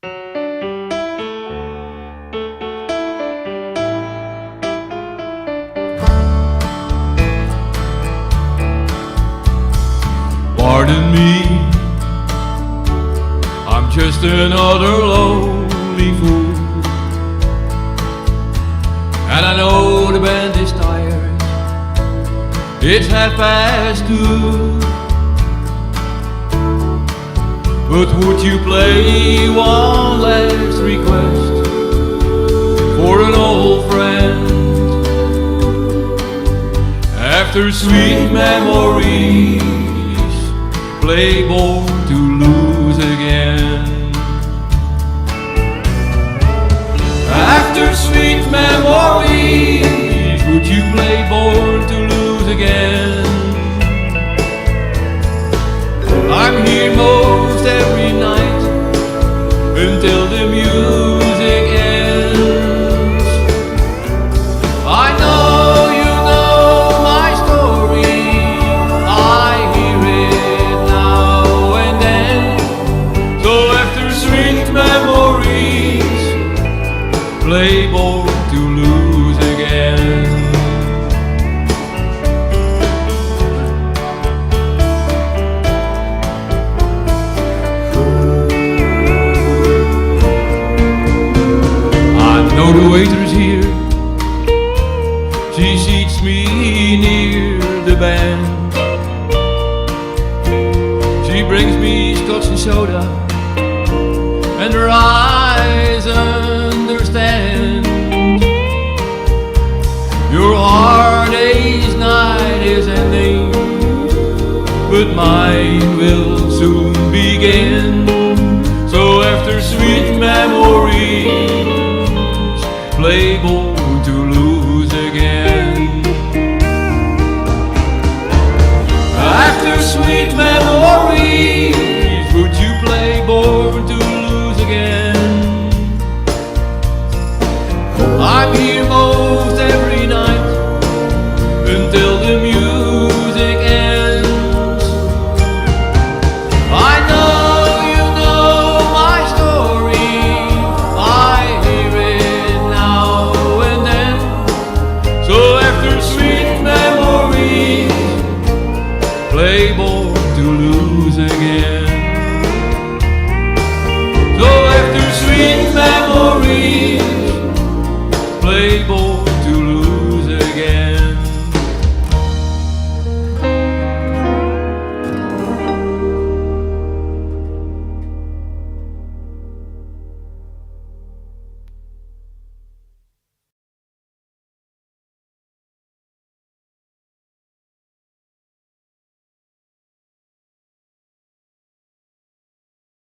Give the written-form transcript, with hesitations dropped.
Pardon me, I'm just another lonely fool, and I know the band is tired. It's 2:30. But would you play one last request for an old friend? After sweet memories, play Born to Lose again. After sweet memories, would you play Born to Lose again? I'm here most every night until the music ends. I know you know my story, I hear it now and then. So after sweet memories, play Born to Lose again. The waiter's here, she seats me near the band. She brings me scotch and soda, and her eyes understand. Your hard day's night is ending, but mine will soon begin. So after sweet memories, play Born to Lose again. After sweet memories, would you play Born to Lose again? I'm here most every night until the music ends. I know you know my story, I hear it now and then. So after sweet memories, play Born to Lose again. So after sweet memories, play Born